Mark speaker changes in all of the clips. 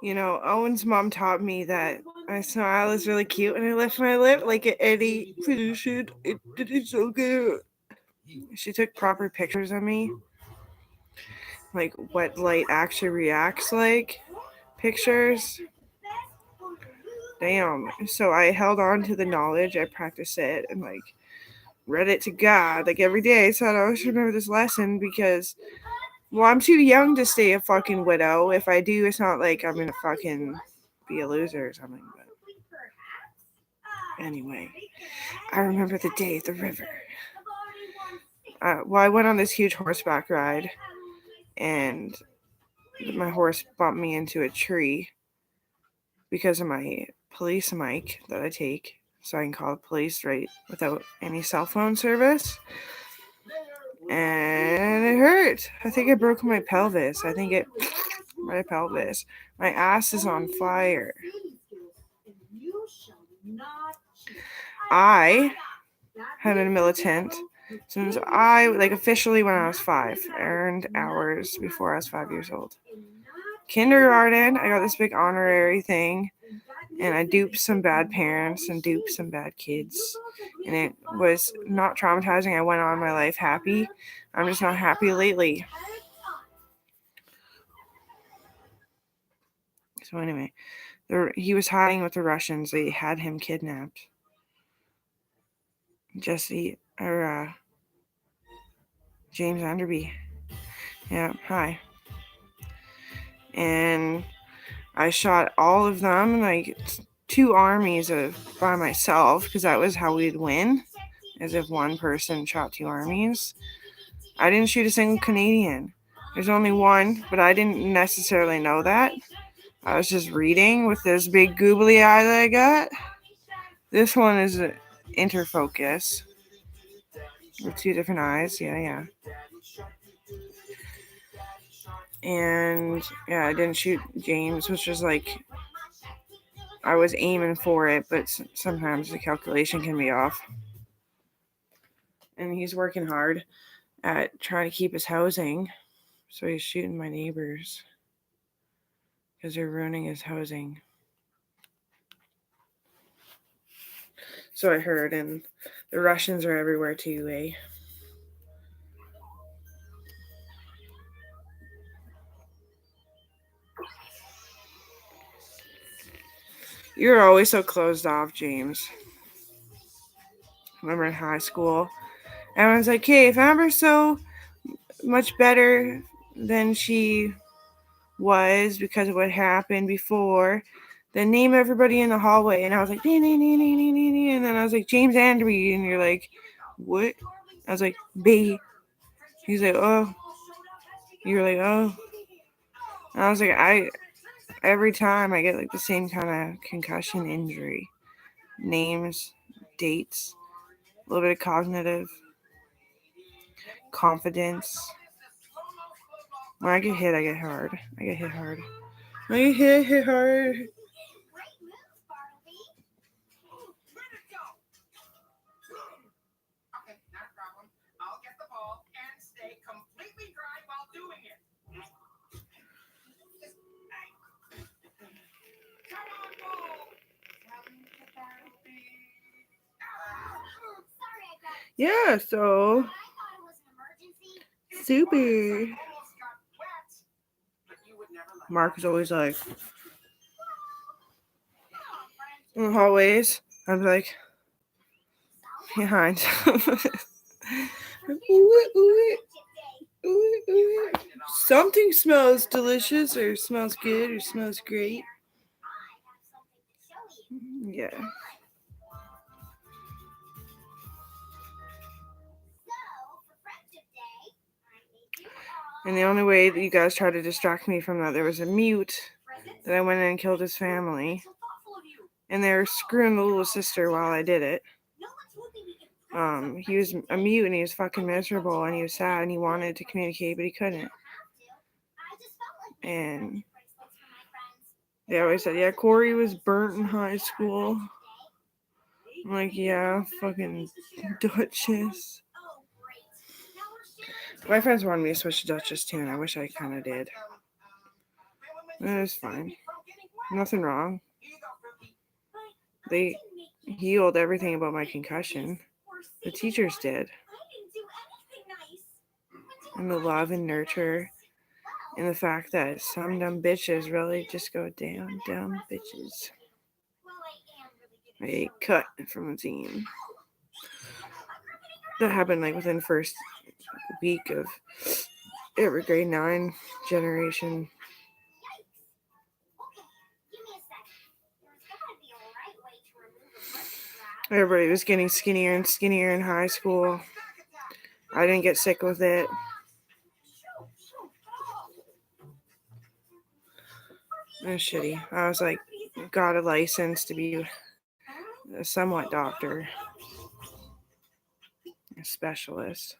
Speaker 1: Owen's mom taught me that my smile is really cute and I lift my lip like at any position. It is so good. She took proper pictures of me, like what light actually reacts like pictures. Damn. So I held on to the knowledge, I practiced it, and read it to God like every day. So I always remember this lesson because, well, I'm too young to stay a fucking widow. If I do, it's not like I'm gonna fucking be a loser or something. But anyway, I remember the day at the river. I went on this huge horseback ride, and my horse bumped me into a tree because of my police mic that I take, so I can call the police right without any cell phone service. And it hurt. I think I broke my pelvis. My pelvis. My ass is on fire. I have been a militant since I, officially when I was 5. I earned hours before I was 5 years old. Kindergarten, I got this big honorary thing, and I duped some bad parents and duped some bad kids. And it was not traumatizing. I went on my life happy. I'm just not happy lately. So anyway, he was hiding with the Russians. They had him kidnapped. James Anderbee. Yeah, hi. And I shot all of them, 2 armies by myself, because that was how we'd win, as if one person shot 2 armies. I didn't shoot a single Canadian. There's only one, but I didn't necessarily know that. I was just reading with this big googly eye that I got. This one is an interfocus with 2 different eyes. Yeah. And yeah, I didn't shoot James, which was I was aiming for it, but sometimes the calculation can be off. And he's working hard at trying to keep his housing, so he's shooting my neighbors because they're ruining his housing. So I heard, and the Russians are everywhere too, eh? You're always so closed off, James. Remember in high school, everyone's like, hey, if Amber's so much better than she was because of what happened before, then name everybody in the hallway. And I was like, and then I was like, James Anderbee, and you're like, what? I was like, B. He's like, oh. You're like, oh. And I was like, every time I get the same kind of concussion injury. Names, dates, a little bit of cognitive, confidence. When I get hit, I get hard. I get hit hard. Yeah, so super. Mark is always like in the hallways. I'm like behind. Something smells delicious or smells good or smells great. Yeah. And the only way that you guys tried to distract me from that, there was a mute that I went in and killed his family. And they were screwing the little sister while I did it. He was a mute and he was fucking miserable and he was sad and he wanted to communicate, but he couldn't. And they always said, yeah, Corey was burnt in high school. I'm like, yeah, fucking Duchess. My friends wanted me to switch to Duchess too, and I wish I kind of did. It was fine. Nothing wrong. They healed everything about my concussion. The teachers did. And the love and nurture and the fact that some dumb bitches really just go down, dumb bitches. They cut from the team. That happened like within first week of every grade 9 generation. Everybody was getting skinnier and skinnier in high school. I didn't get sick with it. It was shitty. I was like, got a license to be a somewhat doctor, a specialist.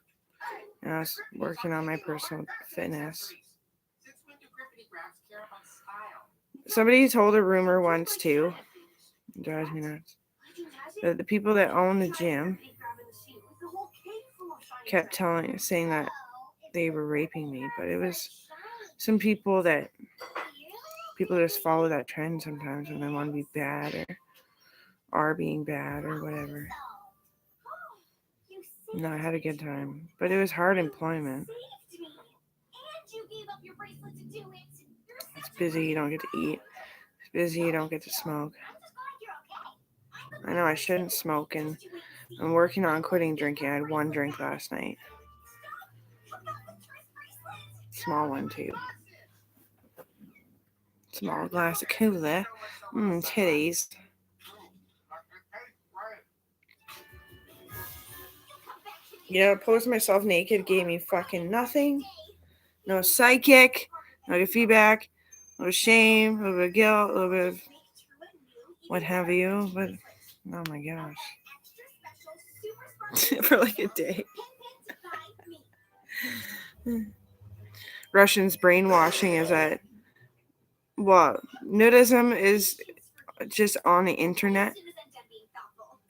Speaker 1: And I was working on my personal fitness. Somebody told a rumor once too. It drives me nuts. That the people that own the gym kept saying that they were raping me, but it was some people just follow that trend sometimes when they want to be bad or are being bad or whatever. No, I had a good time, but it was hard employment. It's busy, you don't get to eat. It's busy, you don't get to smoke. I know I shouldn't smoke, and I'm working on quitting drinking. I had one drink last night. Small one, too. Small glass of cola. Titties. Yeah, posting myself naked gave me fucking nothing. No psychic, no good feedback, no shame, a little bit of guilt, a little bit of what have you. But oh my gosh. For like a day. Russians brainwashing is that, well, nudism is just on the internet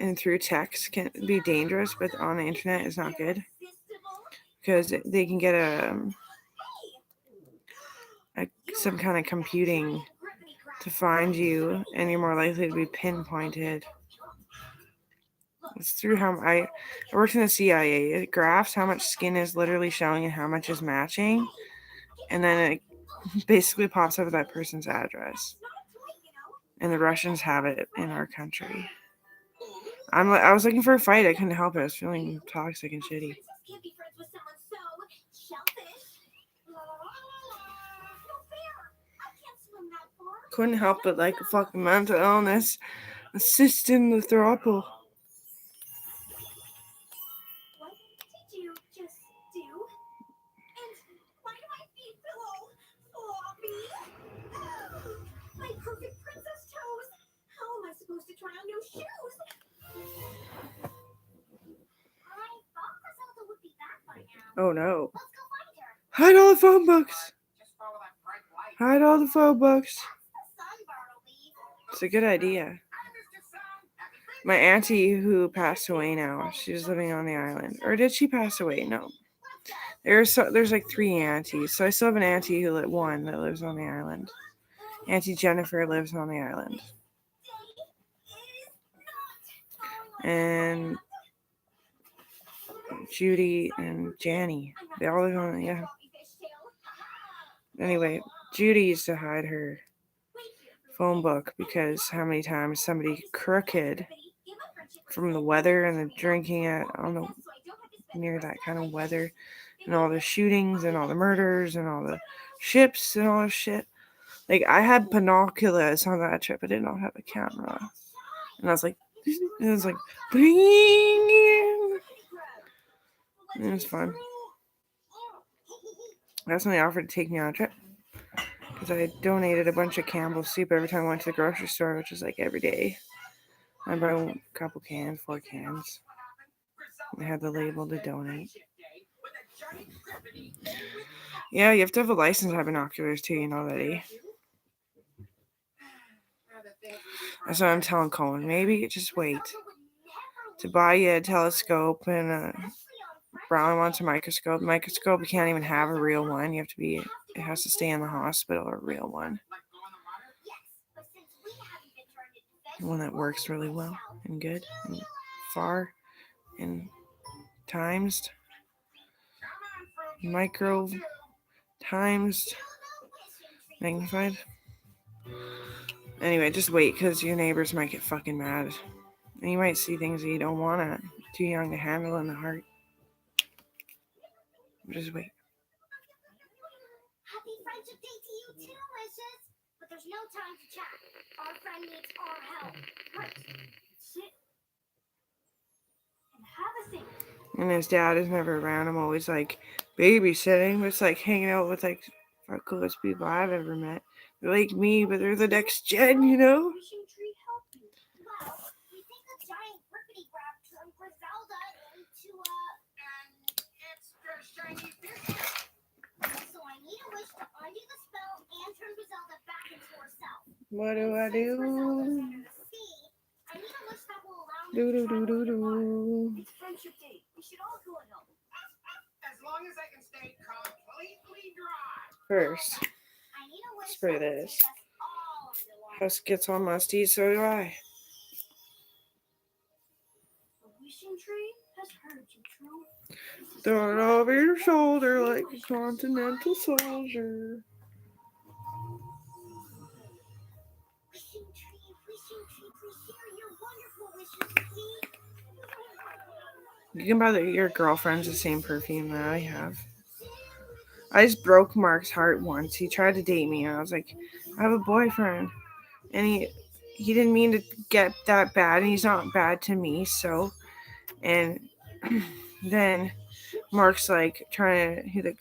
Speaker 1: and through text can be dangerous, but on the internet is not good because they can get some kind of computing to find you, and you're more likely to be pinpointed. It's through how I worked in the CIA. It graphs how much skin is literally showing and how much is matching, and then it basically pops up with that person's address. And the Russians have it in our country. I was looking for a fight. I couldn't help it. I was feeling toxic and shitty. Couldn't help it like a fucking mental illness. Assisting the throuple. Oh no. Hide all the phone books. Hide all the phone books. It's a good idea. My auntie who passed away now, she's living on the island. Or did she pass away? No. There's like 3 aunties. So I still have an auntie one that lives on the island. Auntie Jennifer lives on the island. And Judy and Janny. They all live on, yeah. Anyway, Judy used to hide her phone book because how many times somebody crooked from the weather and the drinking near that kind of weather and all the shootings and all the murders and all the ships and all this shit. Like, I had binoculars on that trip. I did not have a camera. And I was like, bling. It was fun. That's when they offered to take me on a trip. Because I donated a bunch of Campbell's soup every time I went to the grocery store, which is like every day. I bought a couple cans, 4 cans. I had the label to donate. Yeah, you have to have a license to have binoculars too, you know that, eh? That's what I'm telling Colin. Maybe just wait to buy you a telescope and Brown wants a microscope. Microscope, you can't even have a real one. It has to stay in the hospital, a real one. one that works really well and good and far and times, micro times, magnified. Anyway, just wait because your neighbors might get fucking mad. And you might see things that you don't want to, too young to handle in the heart. Just wait.
Speaker 2: Happy Friendship Day to you too, Wishes. But there's no time to chat. Our friend needs our help. Right. Sit and have a think.
Speaker 1: And his dad is never around. I'm always like babysitting. It's like hanging out with like the coolest people I've ever met. They're like me, but they're the next gen, you know?
Speaker 2: Wishing tree help you. Well, we think a giant rippity grab turned Griselda into a it's her shiny fish. So I need a wish to undo the spell and turn Griselda back into herself.
Speaker 1: What do I
Speaker 2: Since
Speaker 1: do?
Speaker 2: Griselda's under the sea, I need a wish that will allow me
Speaker 1: Do
Speaker 2: to
Speaker 1: do do
Speaker 2: travel
Speaker 1: do
Speaker 2: in the water.
Speaker 1: do.
Speaker 2: It's Friendship Day. We should all go and help.
Speaker 3: As long as I can stay completely dry.
Speaker 1: First,
Speaker 2: I need a wish
Speaker 1: spray
Speaker 2: that will
Speaker 1: this.
Speaker 2: take us all underwater.
Speaker 1: House gets all musty, so do I.
Speaker 2: The wishing tree has heard you, True.
Speaker 1: Throw it over your shoulder like a continental soldier.
Speaker 2: Wishing tree, please share your wonderful wishes with me.
Speaker 1: You can buy your girlfriend's the same perfume that I have. I just broke Mark's heart once. He tried to date me, and I was like, I have a boyfriend. And he didn't mean to get that bad, and he's not bad to me, so. And then Mark's like trying to hit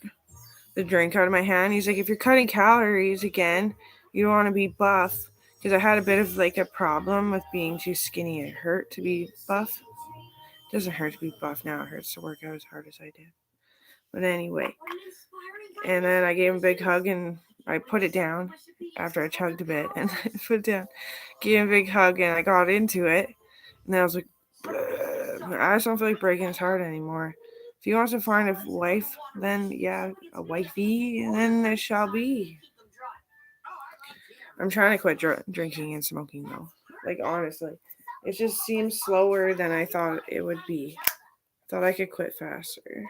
Speaker 1: the drink out of my hand. He's like, if you're cutting calories again, you don't want to be buff. Because I had a bit of like a problem with being too skinny. It hurt to be buff. It doesn't hurt to be buff now. It hurts to work out as hard as I did. But anyway. And then I gave him a big hug and I put it down after I chugged a bit. And I put it down. Gave him a big hug and I got into it. And then I was like, I just don't feel like breaking his heart anymore. If he wants to find a wife, then yeah, a wifey, then it shall be. I'm trying to quit drinking and smoking though. Like honestly, it just seems slower than I thought it would be. Thought I could quit faster.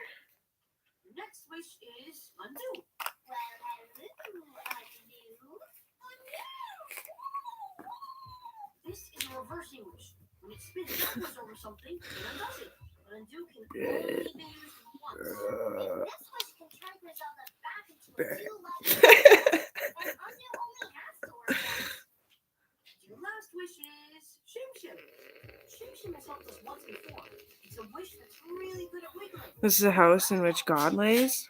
Speaker 2: Next wish is undo. This is a reversing wish. When it spins backwards over something, it undoes it. But undo can only be used once. This wish can turn Griselda back into a two-legged and undo only has to work once. Your last wish is Shim Shim. Shim Shim has helped us once before. It's a wish that's really good at wiggling.
Speaker 1: This is a house in which God lays.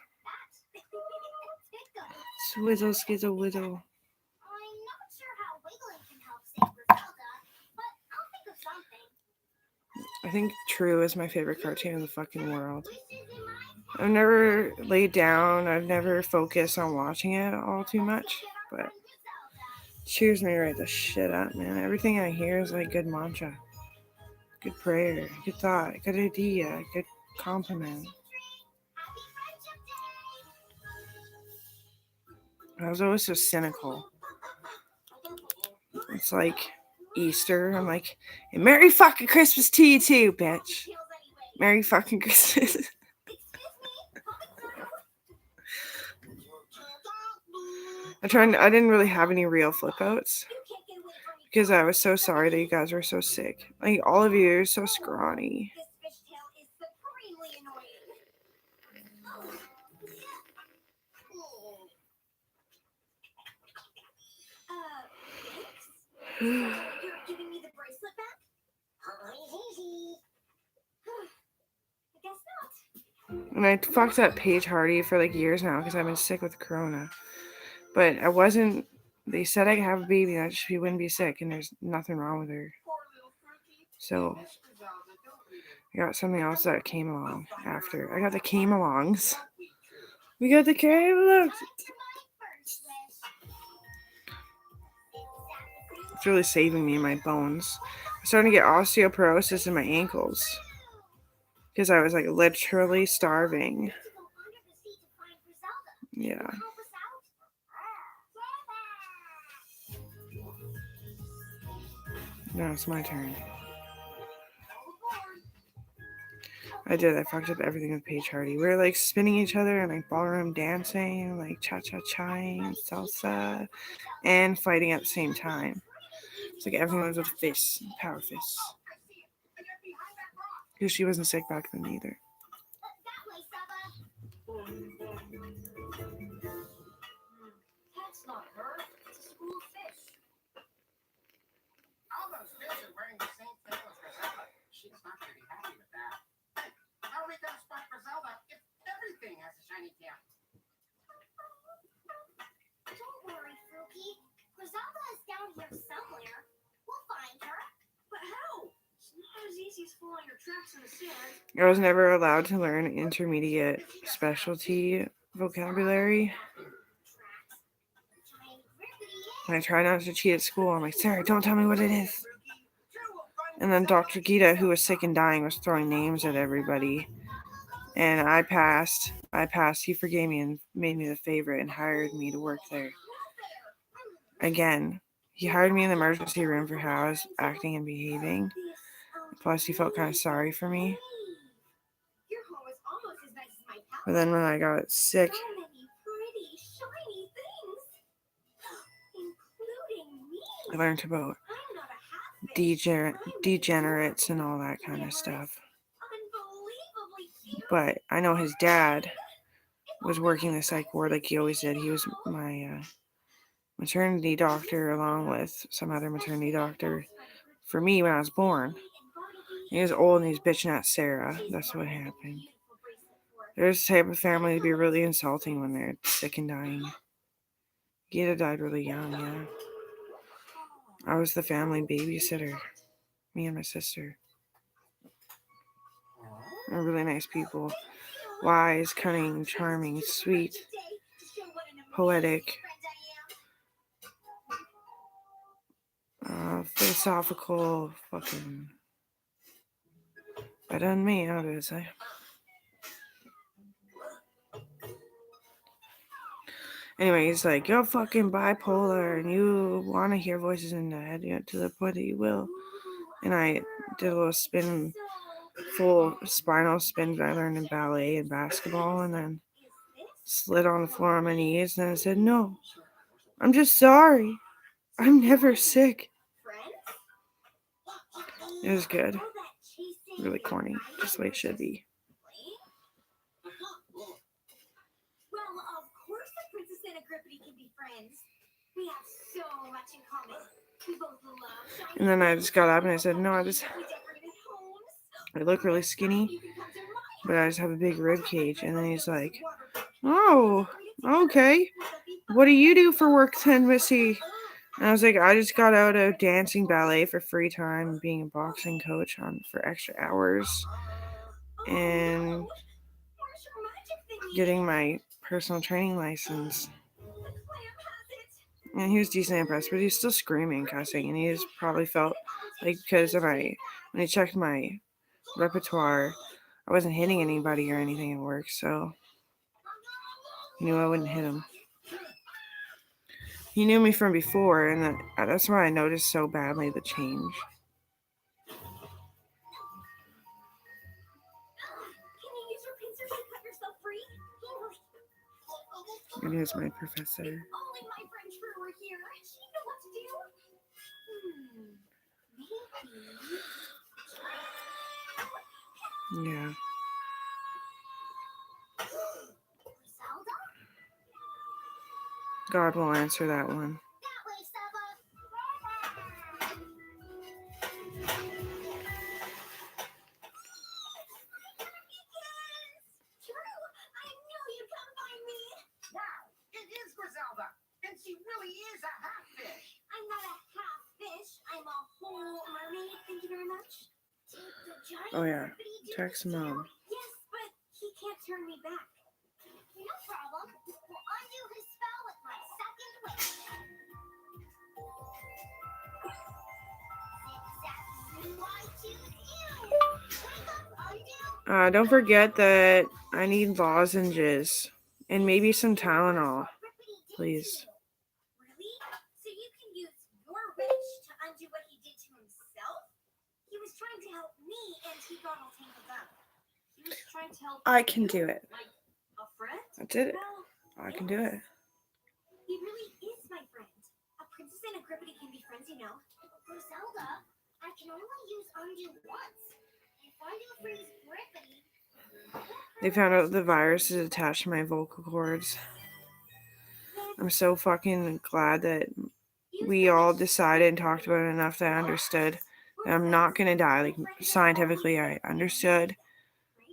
Speaker 1: Swizzle, skizzle, whizzle.
Speaker 2: I'm not sure how wiggling can help save Griselda, but I'll think of something.
Speaker 1: I think True is my favorite cartoon in the fucking world. I've never laid down. I've never focused on watching it all too much, but it cheers me right the shit up, man. Everything I hear is like good mantra, good prayer, good thought, good idea, good compliment. I was always so cynical. It's like Easter. I'm like, and Merry fucking Christmas to you too, bitch. Merry fucking Christmas. I didn't really have any real flip outs because I was so sorry that you guys were so sick. Like all of you are so scrawny.
Speaker 2: You're giving me the bracelet back? I guess not.
Speaker 1: And I fucked up Paige Hardy for like years now because I've been sick with corona. But I wasn't. They said I could have a baby that she wouldn't be sick, and there's nothing wrong with her. So I got something else that came along after. I got the came alongs. We got the came alongs. It's really saving me in my bones. I'm starting to get osteoporosis in my ankles because I was like literally starving. Yeah. Now it's my turn. I did. I fucked up everything with Paige Hardy. We were like spinning each other and like ballroom dancing, like cha-cha-chaing, salsa, and fighting at the same time. It's like everyone was with fists, power fists. Because she wasn't sick back then either.
Speaker 2: That's not her. It's a school fish.
Speaker 3: All those fish are wearing the same tail as Griselda. She's not going to be happy with that. Hey, how are we going to spot Griselda if everything has a shiny tail?
Speaker 2: Don't worry, Fruki. Griselda is down here somewhere. We'll find her. But how? It's not as easy as following her tracks in the sand.
Speaker 1: I was never allowed to learn intermediate specialty vocabulary. And I try not to cheat at school. I'm like, Sarah, don't tell me what it is. And then Dr. Gita, who was sick and dying, was throwing names at everybody. And I passed. He forgave me and made me the favorite and hired me to work there. Again, he hired me in the emergency room for how I was acting and behaving. Plus, he felt kind of sorry for me.
Speaker 2: Your home is almost as nice as my house.
Speaker 1: But then when I got sick,
Speaker 2: So many pretty, shiny things. Including me.
Speaker 1: I learned about
Speaker 2: I'm not a half fish.
Speaker 1: degenerates and all that kind of stuff.
Speaker 2: Unbelievably cute.
Speaker 1: But I know his dad was working the psych ward like he always did. He was my maternity doctor along with some other maternity doctor for me when I was born. He was old and he was bitching at Sarah. That's what happened. There's the type of family to be really insulting when they're sick and dying. Gita died really young, yeah. I was the family babysitter. Me and my sister. They're really nice people. Wise, cunning, charming, sweet, poetic, philosophical, fucking better than me, I would say. Anyway, he's like, you're fucking bipolar and you want to hear voices in your head, to the point that you will. And I did a little spin, full spinal spin that I learned in ballet and basketball, and then slid on the floor on my knees. And I said, no, I'm just sorry. I'm never sick. It was good. Really corny, just the way it should be.
Speaker 2: Well, of course the princess and Agrippity can be friends. We have so much in common. We both love shiny.
Speaker 1: And then I just got up and I said, no,
Speaker 2: We decorated homes.
Speaker 1: I look really skinny, but I just have a big rib cage. And then he's like, oh, okay. What do you do for work then, Missy? And I was like, I just got out of dancing ballet for free time and being a boxing coach for extra hours and getting my personal training license. And he was decently impressed, but he was still screaming, cussing, and he just probably felt like because when he checked my repertoire, I wasn't hitting anybody or anything at work, so he knew I wouldn't hit him. He knew me from before, and that's why I noticed so badly the change.
Speaker 2: Can you use your pincers to cut yourself free?
Speaker 1: And here's my professor.
Speaker 2: Only my friend True were here. She'd know what to do. Maybe.
Speaker 1: Yeah.
Speaker 2: Griselda?
Speaker 1: God will answer that one.
Speaker 2: That way, Saba. True, I knew you'd come find me.
Speaker 3: Wow, it is Griselda. And she really is a half fish.
Speaker 2: I'm not a half fish. I'm a whole mermaid. Thank you very much. Did the giant
Speaker 1: Oh, yeah.
Speaker 2: Agrippity do
Speaker 1: Text
Speaker 2: this too?
Speaker 1: Mom.
Speaker 2: Yes, but he can't turn me back. No problem. We'll undo his spell with my second wish. Exactly why I choose you. Wake up, undo.
Speaker 1: Don't forget that I need lozenges and maybe some Tylenol, please.
Speaker 2: Really? So you can use your wish to undo what he did to himself? and he got all tangled up. He was trying to help.
Speaker 1: I can do it.
Speaker 2: Like a friend?
Speaker 1: I did it.
Speaker 2: Well,
Speaker 1: I can do it.
Speaker 2: he really is my friend. A princess and a grippity can be friends, you know. Griselda, I can only use undo once. If undo frees grippity.
Speaker 1: They found out the virus is attached to my vocal cords. I'm so fucking glad that we all decided and talked about it enough that I understood that I'm not gonna die. Like, scientifically, I understood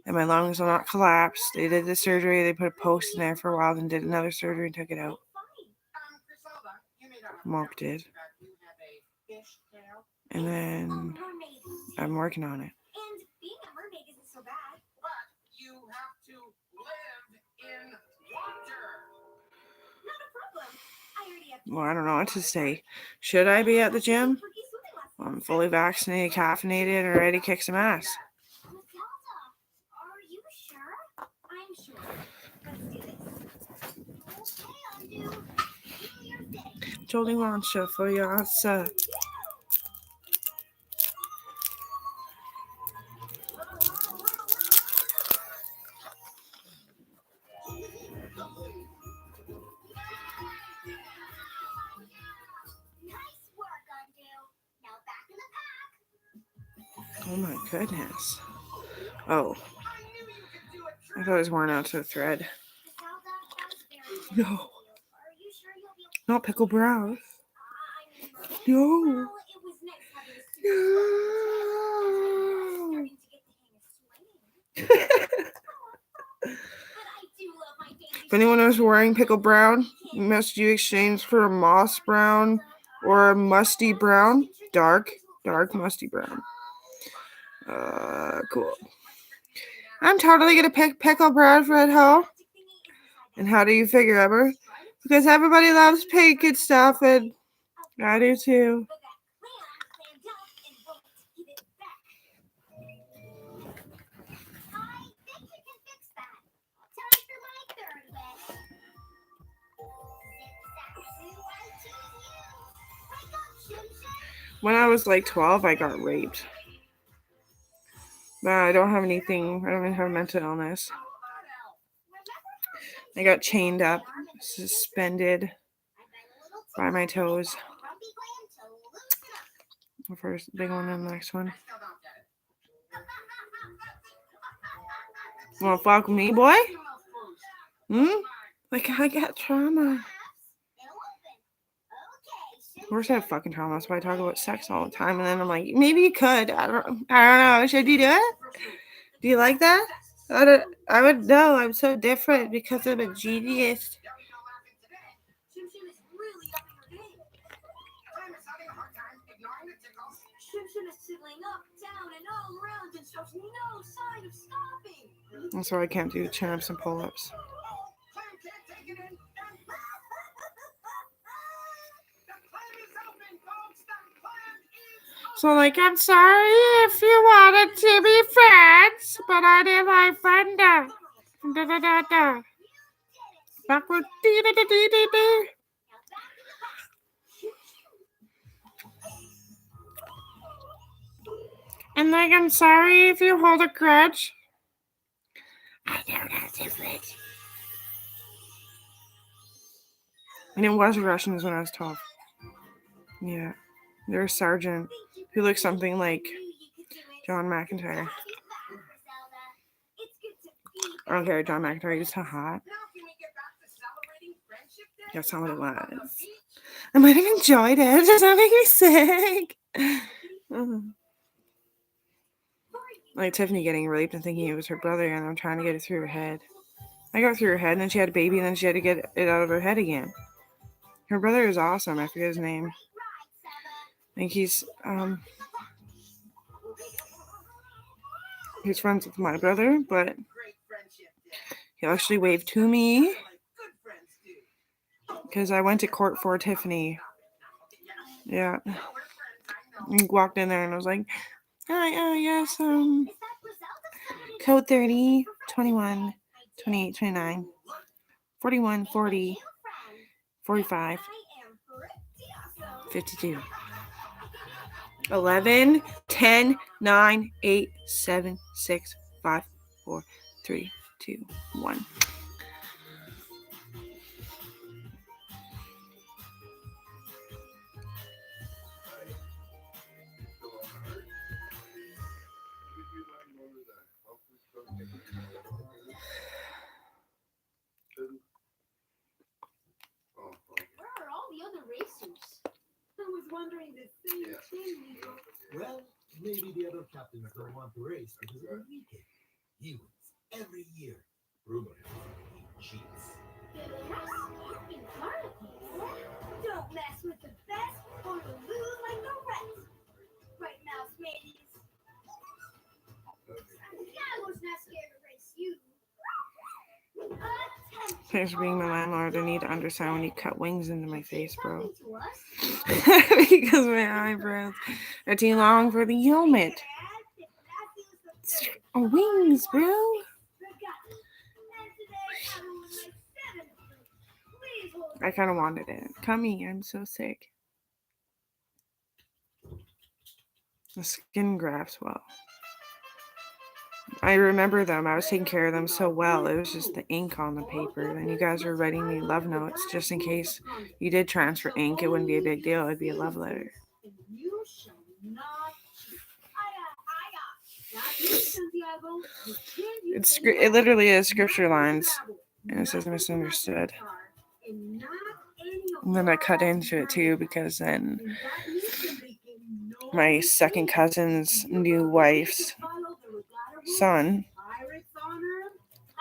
Speaker 1: that my lungs will not collapse. They did the surgery, they put a post in there for a while, then did another surgery and took it out.
Speaker 3: Griselda, you may not have
Speaker 1: Mark did.
Speaker 3: you have a fish tail.
Speaker 1: And then I'm working on it.
Speaker 2: And being a mermaid isn't so bad.
Speaker 3: But you have to live in water.
Speaker 2: Not a problem. I already have.
Speaker 1: Well, I don't know what to say. Should I be at the gym? I'm fully vaccinated, caffeinated, and ready to kick some ass.
Speaker 2: Griselda, are you sure? I'm sure. Let's do this. Okay, undo. Do your thing.
Speaker 1: Jolly Rancher for your answer.
Speaker 2: Nice work, undo. Now back in the pack.
Speaker 1: Oh my goodness. Oh,
Speaker 3: I knew you could do it.
Speaker 1: I thought it was worn out to the thread.
Speaker 2: Griselda, that was very
Speaker 1: No,
Speaker 2: Are you sure you'll be okay?
Speaker 1: not pickle brows.
Speaker 2: I mean, mermaid?
Speaker 1: No.
Speaker 2: Well, it was nice having a super
Speaker 1: No.
Speaker 2: starting to get the hang of swimming. But I do love my daisy.
Speaker 1: If anyone was wearing pickle brown, must you exchange for a moss brown or a musty brown? Dark musty brown. Cool. I'm totally gonna pick pickle brown for at home. And how do you figure, Ever? Because everybody loves pink and stuff, and I do too.
Speaker 2: But that clam clammed up and won't give it back. I think you can fix that. Time for my third wish. Zip-zap-zoo, I choose you. Wake up, Shim Shim.
Speaker 1: When I was like 12, I got raped. But I don't have anything, I don't even have a mental illness. I got chained up, suspended by my toes. The first big one and the next one. Wanna fuck with me, boy? Like, I got trauma. Of course I have fucking trauma. That's why I talk about sex all the time. And then I'm like, maybe you could. I don't know. Should you do it? Do you like that? I would know. I'm so different because I'm a genius.
Speaker 2: Shim Shim is really upping her game.
Speaker 3: Time is having a hard time ignoring the tickles.
Speaker 2: Shim Shim is sizzling up, down, and all around and shows no sign of stopping.
Speaker 1: That's why I can't do chin-ups and pull-ups.
Speaker 3: Clam can't take it in. The clam is open, folks. The clam is open.
Speaker 1: So, like, I'm sorry if you wanted to be friends, but I did my friend. Da. Backward. Dee. And, like, I'm sorry if you hold a grudge. I know that's different. I didn't watch Russians when I was 12. Yeah. There's a sergeant who looks something like John McIntyre. I don't care, John McIntyre is so hot.
Speaker 3: Now can we get back to celebrating Friendship Day?
Speaker 1: That's not what it
Speaker 3: On the
Speaker 1: was.
Speaker 3: beach?
Speaker 1: I might have enjoyed it. Does that make me sick? Like Tiffany getting raped and thinking it was her brother, and I'm trying to get it through her head. I got it through her head, and then she had a baby, and then she had to get it out of her head again. Her brother is awesome. I forget his name. I think he's friends with my brother, but
Speaker 3: Great Friendship Day.
Speaker 1: he actually waved to me
Speaker 3: Like good friends do.
Speaker 1: because I went to court for Tiffany. Yeah.
Speaker 3: We're friends, I know.
Speaker 1: I walked in there and I was like, hi, yes, code 30, 21, 28, 29, 41, 40, 45, 52. 11, 10, 9, 8, 7, 6, 5, 4, 3, 2, 1.
Speaker 2: Where are all the other racers? I was wondering the same thing, Nico.
Speaker 4: Well, maybe the other captains don't want to race because of Enrique. He wins every year. Rumor has it he cheats.
Speaker 2: Don't mess with the best or you'll lose like the rest. Right now, mateys. I was not scared to race you.
Speaker 1: Thanks for being my landlord. I need to understand when you cut wings into my face, bro.
Speaker 2: To us?
Speaker 1: Because my eyebrows are too long for the helmet. Wings, bro. I kind of wanted it. Tummy, I'm so sick. The skin grafts well. I remember them. I was taking care of them so well. It was just the ink on the paper. Then you guys were writing me love notes just in case you did transfer ink. It wouldn't be a big deal. It'd be a love letter.
Speaker 2: You shall not cheat.
Speaker 1: It literally is scripture lines. And it says misunderstood. And then I cut into it too because then my second cousin's new wife's son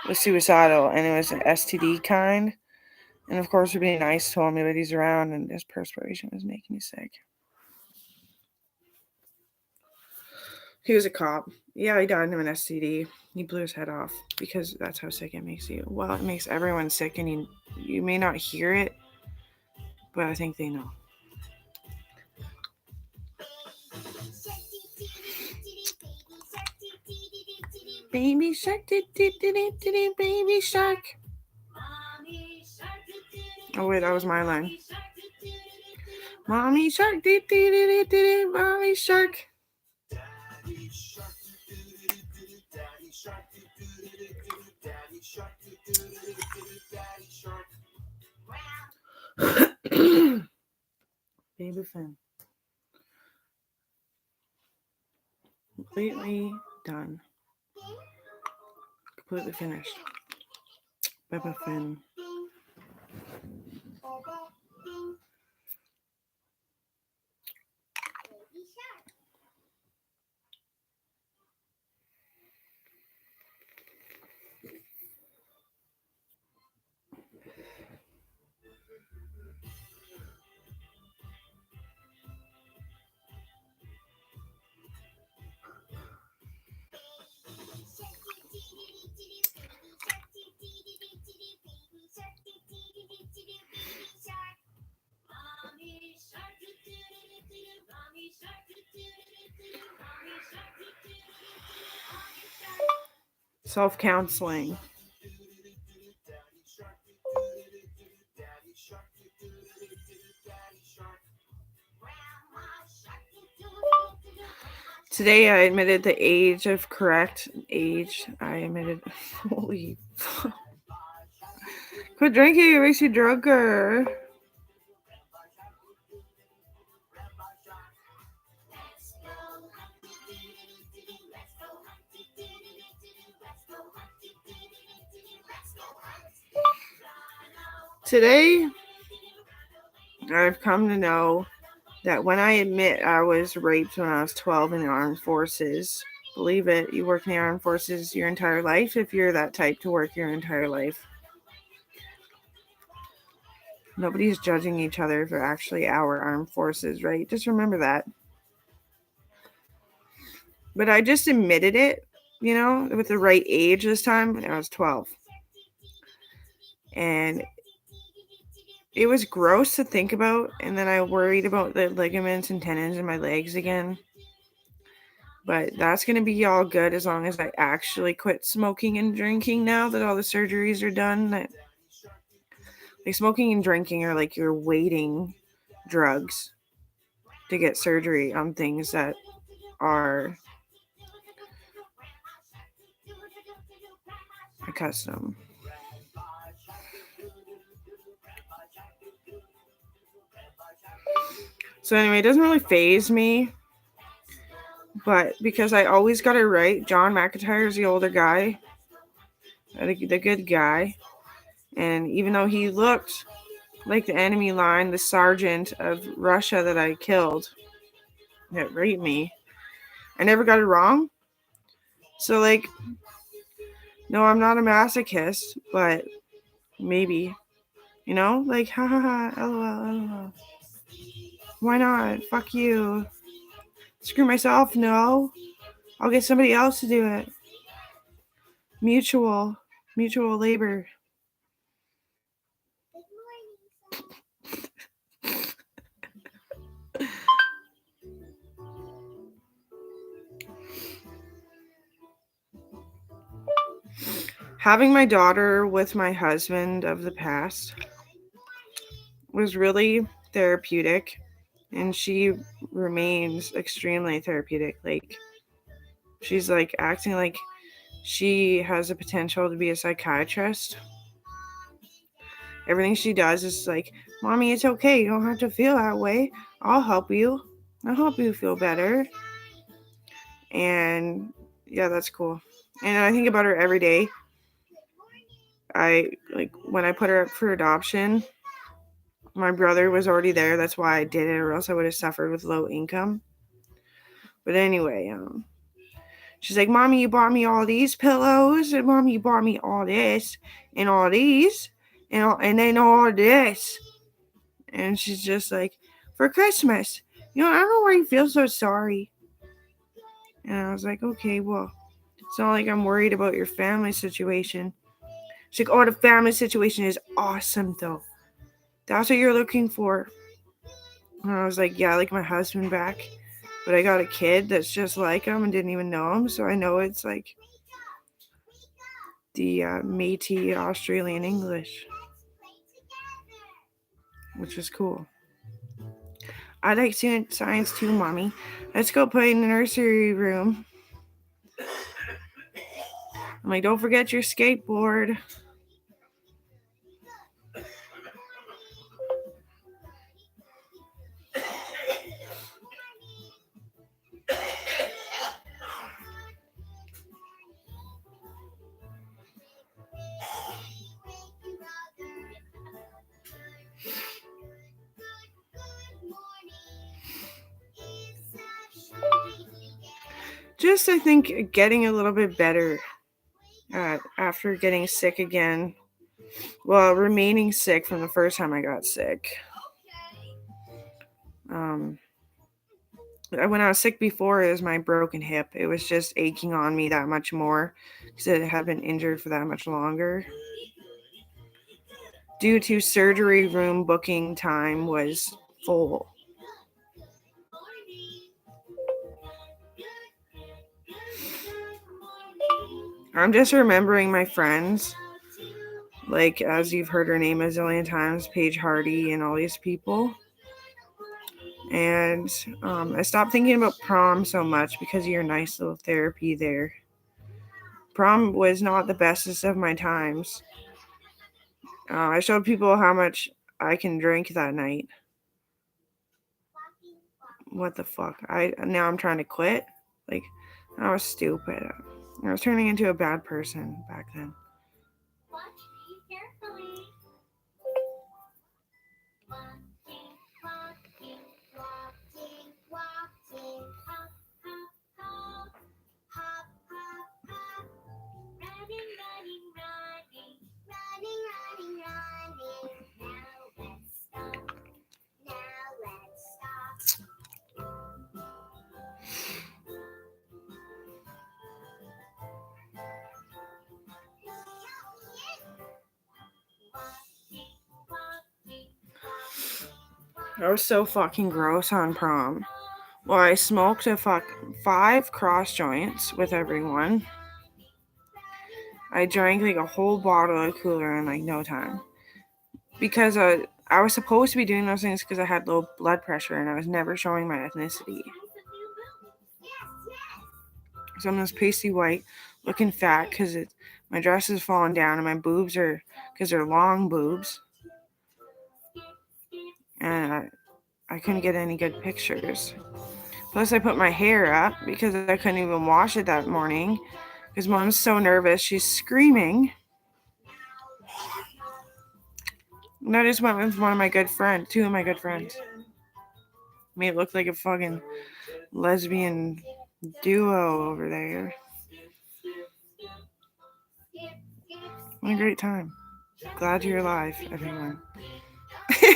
Speaker 1: was suicidal, and it was an STD kind. And of course, we're being nice to him, but he's around, and his perspiration was making me sick. He was a cop. Yeah, he died of an STD. He blew his head off because that's how sick it makes you. Well, it makes everyone sick, and you may not hear it, but I think they know. Baby shark, baby shark. Oh wait, that was my line. Mommy shark, mommy shark. Baby Finn. Completely done. Completely finished. Baby Finn. Self-counseling. Today I admitted the age of correct age. I admitted, holy fuck. Quit drinking, it makes you drunker. Today, I've come to know that when I admit I was raped when I was 12 in the armed forces, believe it, you work in the armed forces your entire life if you're that type to work your entire life. Nobody's judging each other for actually our armed forces, right? Just remember that. But I just admitted it, with the right age this time when I was 12. And it was gross to think about, and then I worried about the ligaments and tendons in my legs again. But that's going to be all good as long as I actually quit smoking and drinking now that all the surgeries are done. Like smoking and drinking are like your waiting drugs to get surgery on things that are a custom. So anyway, it doesn't really phase me, but because I always got it right, John McIntyre is the older guy, the good guy, and even though he looked like the enemy line, the sergeant of Russia that I killed, that raped me, I never got it wrong. So like, no, I'm not a masochist, but maybe, like, ha ha ha, lol, lol. Why not? Fuck you. Screw myself? No. I'll get somebody else to do it. Mutual labor. Having my daughter with my husband of the past was really therapeutic, and she remains extremely therapeutic. Like, she's like acting like she has the potential to be a psychiatrist. Everything she does is like, Mommy, it's okay. You don't have to feel that way. I'll help you. I'll help you feel better. And yeah, that's cool. And I think about her every day. I like when I put her up for adoption, my brother was already there. That's why I did it, or else I would have suffered with low income. But anyway, she's like, Mommy, you bought me all these pillows, and Mommy, you bought me all this, and all these, and then all this. And she's just like, for Christmas. I don't know why you feel so sorry. And I was like, okay, well, it's not like I'm worried about your family situation. She's like, oh, the family situation is awesome, though. That's what you're looking for. And I was like, yeah, like my husband back. But I got a kid that's just like him and didn't even know him. So I know it's like the Métis Australian English, which is cool. I like science too, Mommy. Let's go play in the nursery room. I'm like, don't forget your skateboard. Just, I think, getting a little bit better after getting sick again. Well, remaining sick from the first time I got sick. When I was sick before, it was my broken hip. It was just aching on me that much more because it had been injured for that much longer. Due to surgery room booking time was full. I'm just remembering my friends, like, as you've heard her name a zillion times, Paige Hardy and all these people. And I stopped thinking about prom so much because of your nice little therapy there. Prom was not the bestest of my times. I showed people how much I can drink that night. What the fuck? Now I'm trying to quit. Like, I was stupid. I was turning into a bad person back then. I was so fucking gross on prom. Well, I smoked 5 cross joints with everyone. I drank like a whole bottle of cooler in like no time. Because I was supposed to be doing those things because I had low blood pressure and I was never showing my ethnicity. So I'm this pasty white, looking fat because my dress is falling down and my boobs are because they're long boobs, and I couldn't get any good pictures. Plus, I put my hair up because I couldn't even wash it that morning because mom's so nervous. She's screaming. And I just went with one of my good friends, two of my good friends. Made it look like a fucking lesbian duo over there. What a great time. Glad you're alive, everyone.
Speaker 2: Let's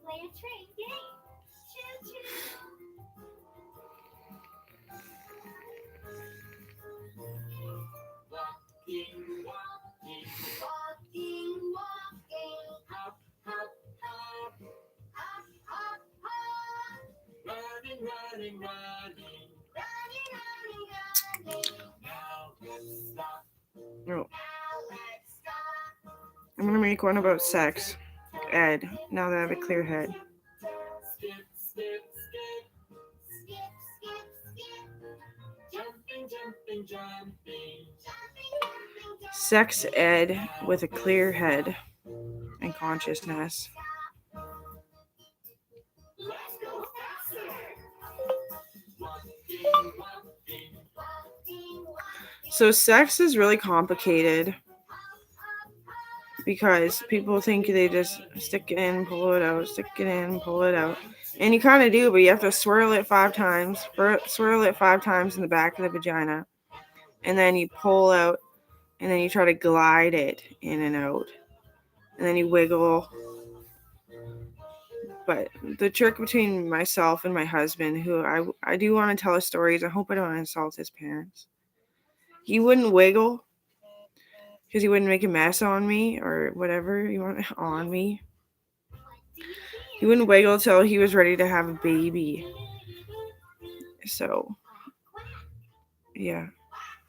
Speaker 2: play a train game. Choo choo. Walking, walking. Hop, hop, hop. Hop, hop, hop. Running, running, running. Running, running, running. Now let's stop.
Speaker 1: Oh.
Speaker 2: Now let's stop.
Speaker 1: I'm gonna make one about sex, Ed, now that I have a clear head.
Speaker 2: Skip, skip, skip. Skip, skip, skip. Jumping, jumping, jumping. Jumping, jumping, jumping.
Speaker 1: Sex Ed with a clear head and consciousness.
Speaker 2: Let's go faster. Walking, walking, walking, walking.
Speaker 1: So sex is really complicated because people think they just stick it in, pull it out, stick it in, pull it out. And you kind of do, but you have to swirl it 5 times, swirl it 5 times in the back of the vagina. And then you pull out, and then you try to glide it in and out. And then you wiggle. But the trick between myself and my husband, who I do want to tell his stories, I hope I don't insult his parents. He wouldn't wiggle because he wouldn't make a mess on me or whatever you want on me. He wouldn't wiggle till he was ready to have a baby. So, yeah.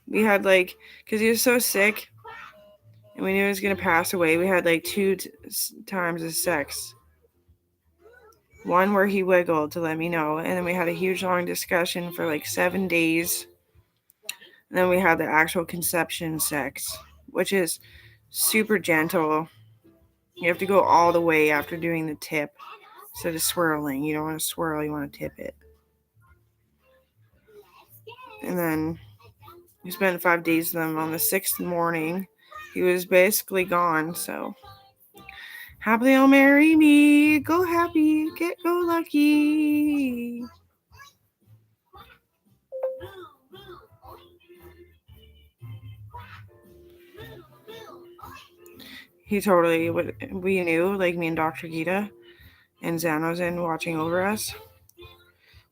Speaker 1: We had because he was so sick and we knew he was going to pass away, we had 2 times of sex. One where he wiggled to let me know, and then we had a huge long discussion for 7 days. And then we had the actual conception sex, which is super gentle. You have to go all the way after doing the tip instead of swirling. You don't want to swirl, you want to tip it. And then we spent 5 days with him. On the 6th morning, he was basically gone, so happily I'll marry me. Go happy, go lucky. He totally would. We knew, me and Dr. Gita and Zan was in watching over us.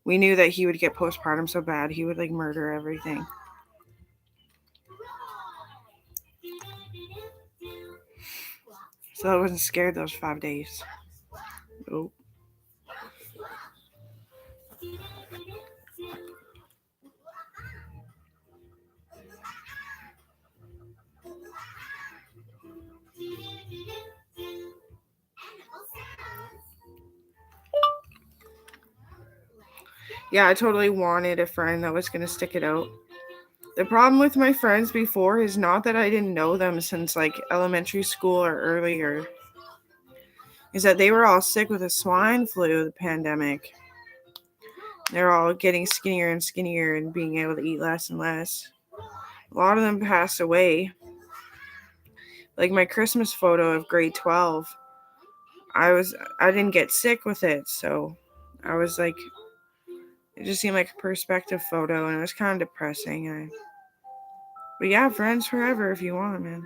Speaker 1: We knew that he would get postpartum so bad he would murder everything. So I wasn't scared those 5 days. Nope. Yeah, I totally wanted a friend that was going to stick it out. The problem with my friends before is not that I didn't know them since elementary school or earlier. Is that they were all sick with the swine flu, the pandemic. They're all getting skinnier and skinnier and being able to eat less and less. A lot of them passed away. My Christmas photo of grade 12, I didn't get sick with it, so I was it just seemed like a perspective photo, and it was kind of depressing. But yeah, friends forever if you want, man.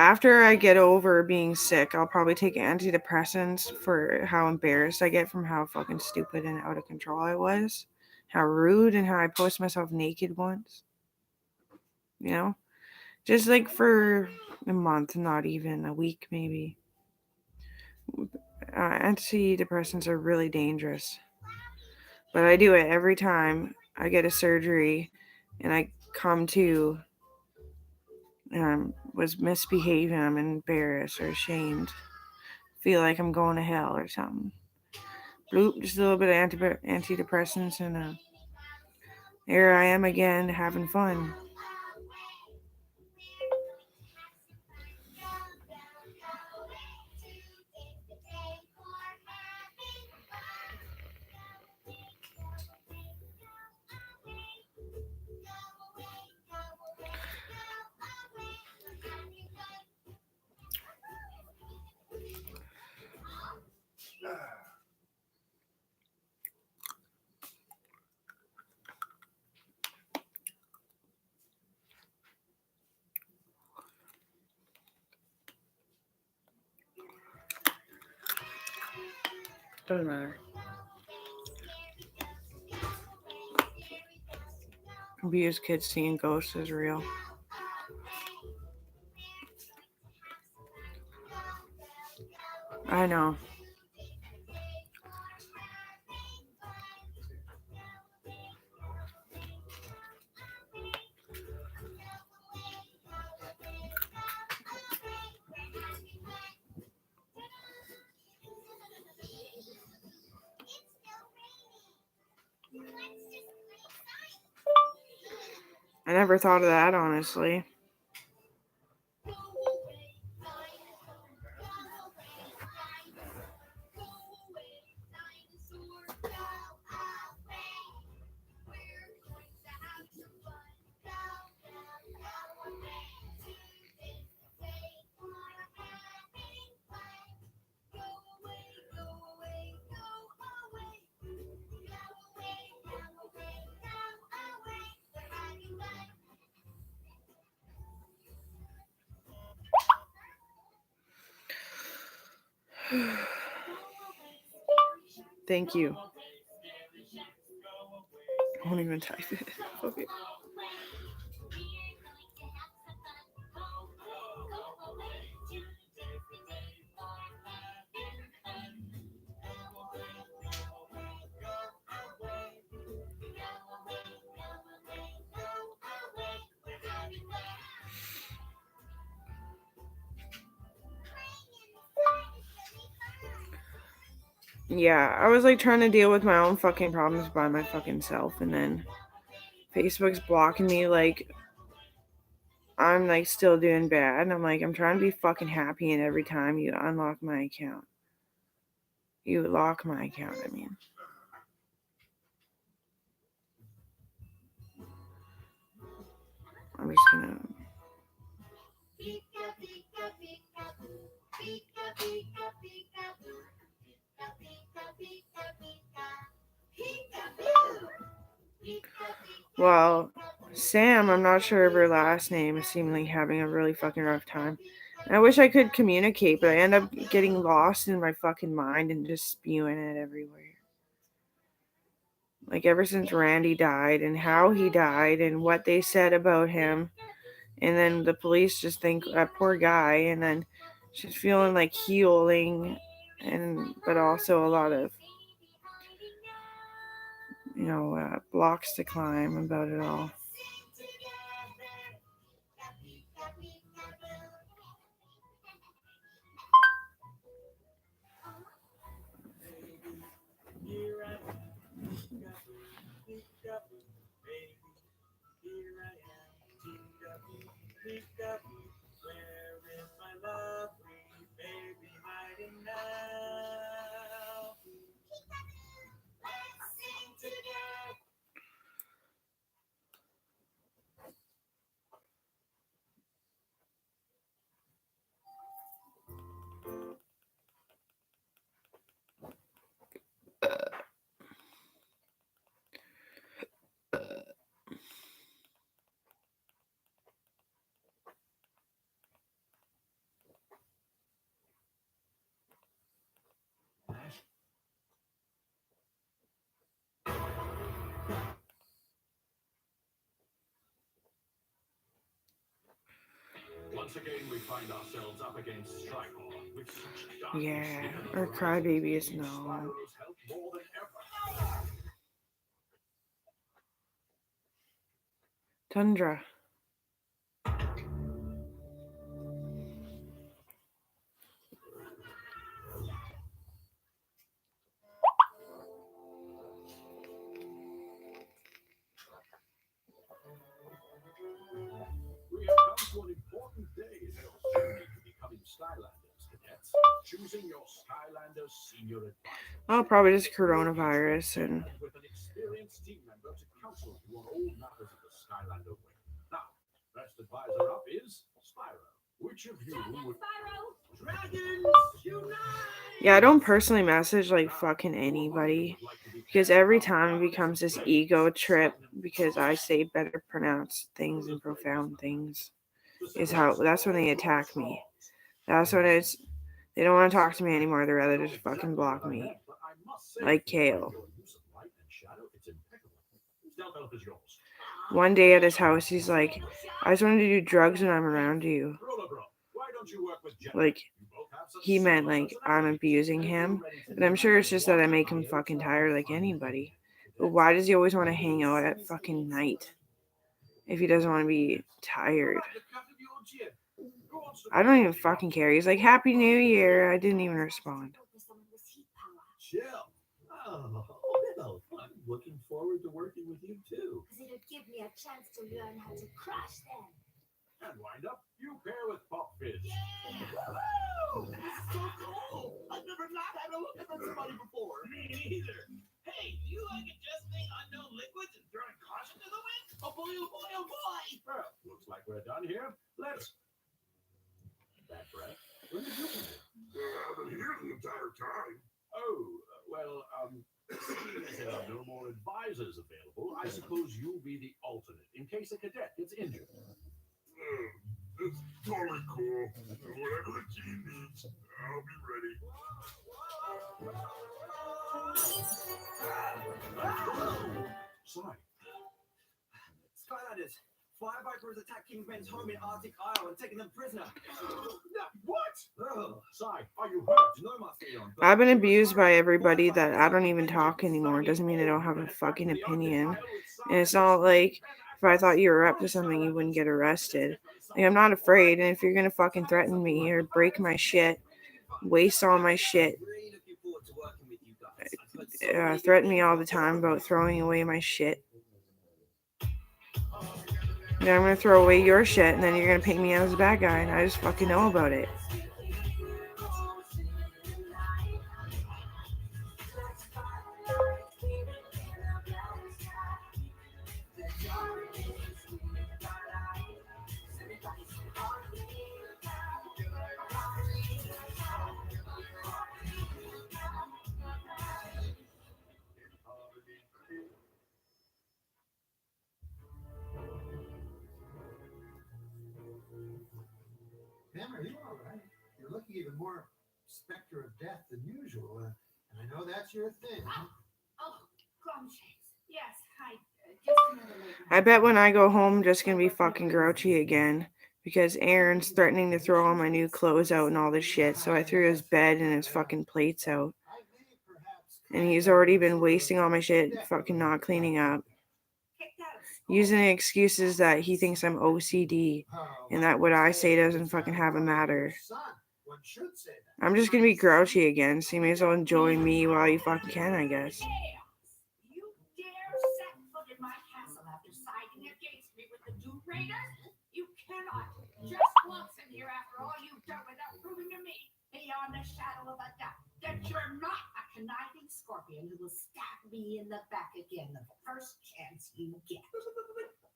Speaker 1: after I get over being sick, I'll probably take antidepressants for how embarrassed I get from how fucking stupid and out of control I was. How rude and how I posted myself naked once. You know? Just like for a month, not even a week, maybe. Antidepressants are really dangerous. But I do it every time I get a surgery and I come to and I was misbehaving, I'm embarrassed or ashamed. Feel like I'm going to hell or something. Bloop, just a little bit of antidepressants, and here I am again having fun. Doesn't matter. Abused kids seeing ghosts is real. I know. I never thought of that, honestly. Thank you. I won't even type it. Okay. Yeah, I was like trying to deal with my own fucking problems by my fucking self, and then Facebook's blocking me like I'm like still doing bad. And I'm like, I'm trying to be fucking happy, and every time you unlock my account, you lock my account, I mean. I'm just gonna. Well, Sam, I'm not sure of her last name, is seemingly having a really fucking rough time. And I wish I could communicate, but I end up getting lost in my fucking mind and just spewing it everywhere. Like ever since Randy died and how he died and what they said about him, and then the police just think that poor guy, and then she's feeling like healing, and but also a lot of blocks to climb about it all.
Speaker 4: Once again, we find ourselves up against Strikehorn with such darkness
Speaker 1: Yeah,
Speaker 4: hidden on the
Speaker 1: or
Speaker 4: horizon.
Speaker 1: Crybaby is no.
Speaker 4: Spyro's help more than ever.
Speaker 1: Tundra.
Speaker 4: We have come to an important day in your journey to becoming Skylanders, cadets. Choosing your Skylanders senior advisor.
Speaker 1: Oh, probably just coronavirus and
Speaker 4: With an experienced team member to counsel you on all matters of the Skylander way. Now, best advisor up is Spyro. Which of you would... Dragons unite!
Speaker 1: yeah, I don't personally message like fucking anybody because every time it becomes this ego trip because I say better pronounced things and profound things is how that's when they attack me. That's when it's they don't want to talk to me anymore. They'd rather just fucking block me. Like Kale. One day at his house, he's like, I just wanted to do drugs when I'm around you. Like, he meant like I'm abusing him. And I'm sure it's just that I make him fucking tired like anybody. But why does he always want to hang out at fucking night if he doesn't want to be tired? I don't even fucking care. He's like, Happy New Year. I didn't even respond.
Speaker 4: Chill. Oh, well, I'm looking forward to working with you too.
Speaker 2: Because it'll give me a chance to learn how to crush them.
Speaker 4: And wind up, you pair with Pop Fizz.
Speaker 3: Woo! This is so cool! I've never not had a look at somebody before. Me neither. Hey, you like ingesting unknown liquids and throwing caution to the wind? Oh boy, oh boy, oh boy!
Speaker 4: Well, looks like we're done here. Let's... That breath? When did you come in?
Speaker 5: I've been here the entire time.
Speaker 4: Oh, well, seeing as there are no more advisors available, I suppose you'll be the alternate in case a cadet gets injured.
Speaker 5: It's totally cool. Whatever the team needs, I'll be ready.
Speaker 4: Sorry.
Speaker 6: Skylanders, Fire Vipers attacked Kingben's home in Arctic Isle and taken them prisoner.
Speaker 4: What?
Speaker 6: Oh,
Speaker 4: Sai, are you hurt?
Speaker 6: no, my Theon.
Speaker 1: I've been abused by everybody that I don't even talk anymore. Doesn't mean I don't have a fucking opinion. And it's not like if I thought you were up to something, you wouldn't get arrested. Like, I'm not afraid. And if you're gonna fucking threaten me or break my shit, waste all my shit,
Speaker 6: Really looking forward to working with you guys. I've heard so
Speaker 1: threaten me all the time about throwing away my shit. Then I'm gonna throw away your shit, and then you're gonna paint me out as a bad guy, and I just fucking know about it.
Speaker 7: Pam, are you all right? You're looking even more specter of death than usual, and I know that's your thing.
Speaker 2: Oh, Grumshakes. Yes, just another late
Speaker 1: I bet when I go home, I'm just gonna be fucking grouchy again. Because Aaron's threatening to throw all my new clothes out and all this shit, so I threw his bed and his fucking plates out. And he's already been wasting all my shit, fucking not cleaning up. Using excuses that he thinks I'm OCD and that what I say doesn't fucking have a matter. I'm just gonna be grouchy again, so you may as well enjoy me while you fucking can, I guess.
Speaker 2: You dare set foot in my castle after siding against me with the Doom Raiders? You cannot. Just once in here after all you've done without proving to me, beyond a shadow of a doubt, that you're not a conniving scorpion who will stab me in the back again the first chance you get.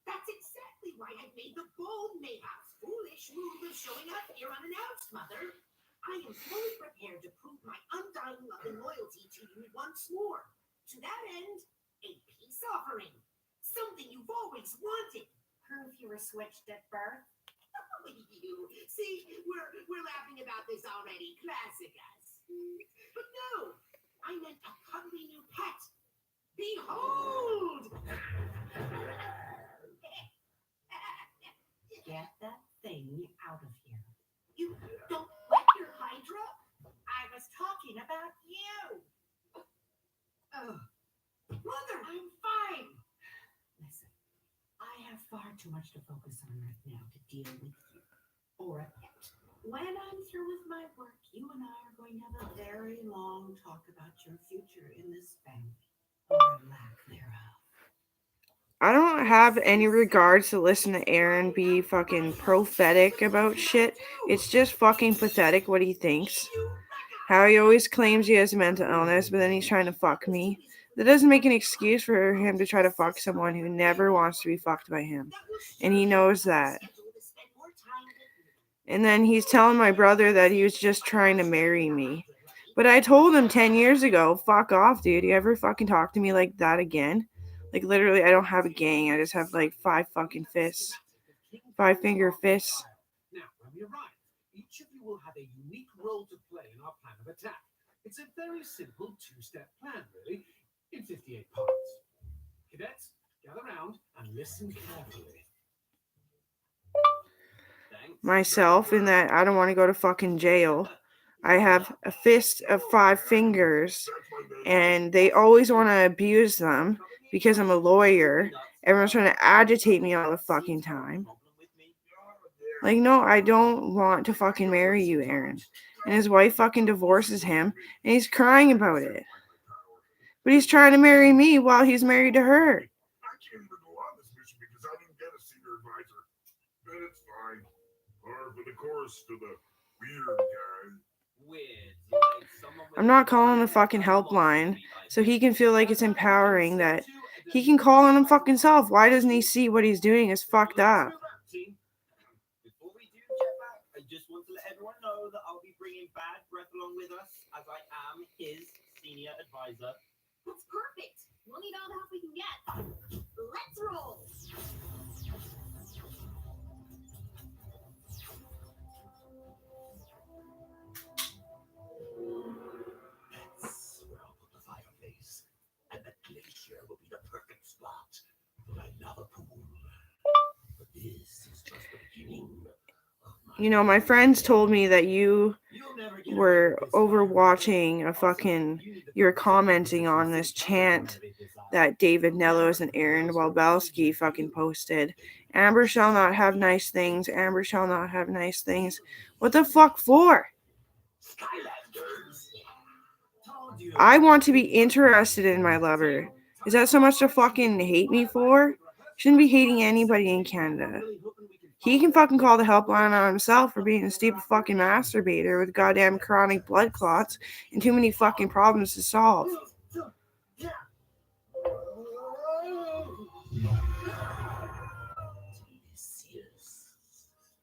Speaker 2: That's exactly why I made the bold, mayhaps foolish move of showing up here unannounced, Mother. I am fully prepared to prove my undying love and loyalty to you once more. To that end, a peace offering. Something you've always wanted. Prove you were switched at birth. Oh, you. See, we're laughing about this already. Classic us. But no, I meant a cuddly new pet. Behold! Get the thing out of here. You don't like your Hydra? I was talking about you. Oh, Mother, I'm fine. Listen, I have far too much to focus on right now to deal with you or a pet. When I'm through with my work, you and I are going to have a very long talk about your future in this family, or lack thereof.
Speaker 1: I don't have any regards to listen to Aaron be fucking prophetic about shit. It's just fucking pathetic what he thinks. How he always claims he has a mental illness, but then he's trying to fuck me. That doesn't make an excuse for him to try to fuck someone who never wants to be fucked by him. And he knows that. And then he's telling my brother that he was just trying to marry me. But I told him 10 years ago, fuck off, dude. You ever fucking talk to me like that again? Like, literally, I don't have a gang. I just have, like, 5 fucking fists. 5-finger fists.
Speaker 4: Now, when we arrive, each of you will have a unique role to play in our plan of attack. It's a very simple two-step plan, really, in 58 parts. Cadets, gather round and listen carefully.
Speaker 1: Myself, in that I don't want to go to fucking jail. I have a fist of 5 fingers, and they always want to abuse them because I'm a lawyer. Everyone's trying to agitate me all the fucking time. Like, no, I don't want to fucking marry you, Aaron. And his wife fucking divorces him, and he's crying about it. But he's trying to marry me while he's married to her.
Speaker 5: I can't even go on this mission because I didn't get a senior advisor. But it's fine. Par for the course to the weird guy.
Speaker 1: I'm not calling the fucking helpline so he can feel like it's empowering that he can call on him fucking self. Why doesn't he see what he's doing is fucked up?
Speaker 6: Before we do get back, I just want to let everyone know that I'll be bringing Bad Breath along with us, as I am his senior advisor.
Speaker 2: That's perfect. We'll need all the help we can get. Let's roll.
Speaker 3: That's where I'll put the fireplace. And the glacier will be the perfect spot for my lava pool. But this is just the beginning of my...
Speaker 1: You know, my friends told me that you were overwatching a fucking... You're commenting on this chant that David Nellos and Aaron Walbelski fucking posted. Amber shall not have nice things. Amber shall not have nice things. What the fuck for?
Speaker 3: Skylanders!
Speaker 1: I want to be interested in my lover. Is that so much to fucking hate me for? Shouldn't be hating anybody in Canada. He can fucking call the helpline on himself for being a stupid fucking masturbator with goddamn chronic blood clots and too many fucking problems to solve.
Speaker 3: Delicious.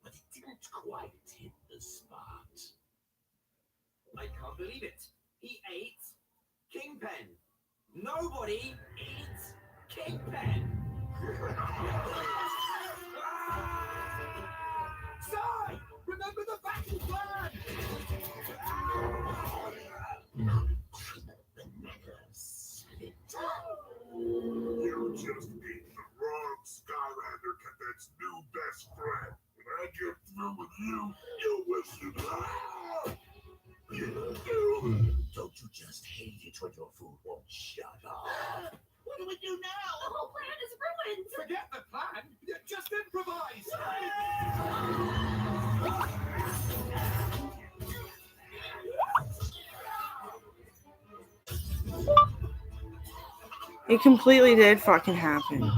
Speaker 3: But it didn't quite hit the spot.
Speaker 6: I can't believe it. He ate Kingpen. Nobody eats Kingpen.
Speaker 3: Sai! Remember the battle plan! Bananas.
Speaker 5: You just beat the wrong Skylander cadet's new best friend. When I get through with you, you'll wish you'd
Speaker 3: Don't you just hate it when your food won't shut up?
Speaker 6: What do we do now?
Speaker 2: The whole plan is ruined.
Speaker 4: Forget the plan. Just improvise.
Speaker 1: It completely did fucking happen.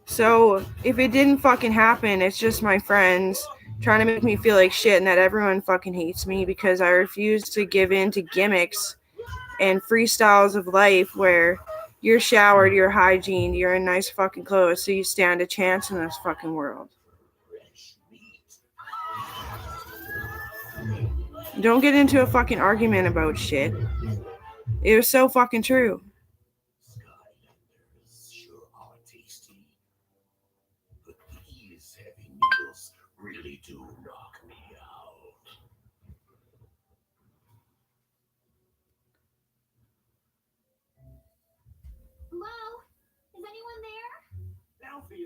Speaker 1: So, if it didn't fucking happen, it's just my friends trying to make me feel like shit and that everyone fucking hates me because I refuse to give in to gimmicks and freestyles of life where you're showered, you're hygiene, you're in nice fucking clothes, so you stand a chance in this fucking world. Don't get into a fucking argument about shit. It was so fucking true.
Speaker 3: Skylanders sure are tasty. But these heavy needles really do knock me out.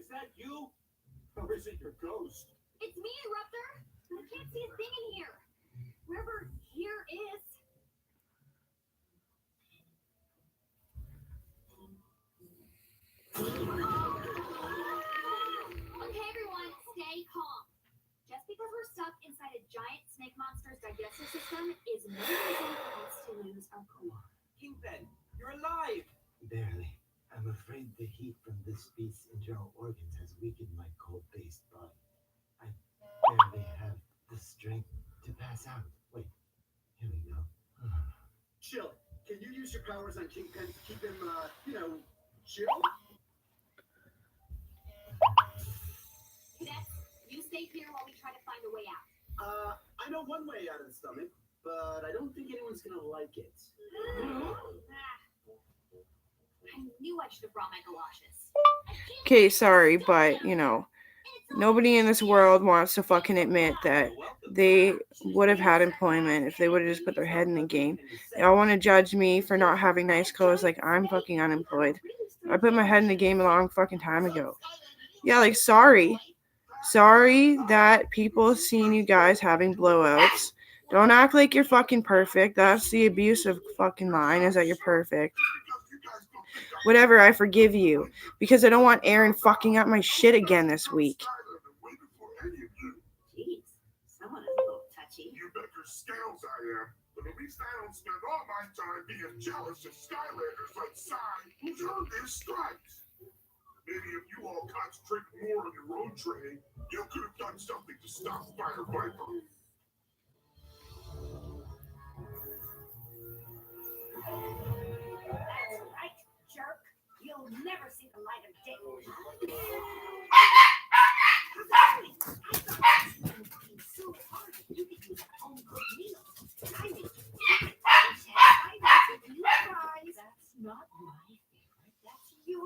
Speaker 4: Is that you? Or is it your ghost?
Speaker 2: It's me, Eruptor. But I can't see a thing in here. Wherever here is. Okay, everyone, stay calm. Just because we're stuck inside a giant snake monster's digestive system is no reason for us to lose our cool.
Speaker 6: Kingpin, you're alive!
Speaker 8: Barely. I'm afraid the heat from this beast's internal organs has weakened my cold-based body. I barely have the strength to pass out. Wait, here we go.
Speaker 4: Chill. Can you use your powers on Kingpin to keep him, chill?
Speaker 2: Cadets, you stay here while we try to find a way out.
Speaker 4: I know one way out of the stomach, but I don't think anyone's gonna like it.
Speaker 2: I knew I should have brought my galoshes.
Speaker 1: Okay, sorry, but nobody in this world wants to fucking admit that they would have had employment if they would have just put their head in the game. They all want to judge me for not having nice clothes like I'm fucking unemployed. I put my head in the game a long fucking time ago. Yeah, like, sorry. Sorry that people seen you guys having blowouts. Don't act like you're fucking perfect. That's the abusive fucking line, is that you're perfect. Whatever, I forgive you. Because I don't want Aaron fucking up my shit again this week.
Speaker 2: Jeez, someone is a little touchy.
Speaker 5: You bet your scales I am, but at least I don't spend all my time being jealous of Skylanders like Sai, who's earned their stripes. Maybe if you all concentrate more on your own training, you could have done something to stop Fire Viper.
Speaker 2: That's right, jerk. You'll never see the light of day. So hard you could use a home cooked meal. I make That's not my favorite. That's your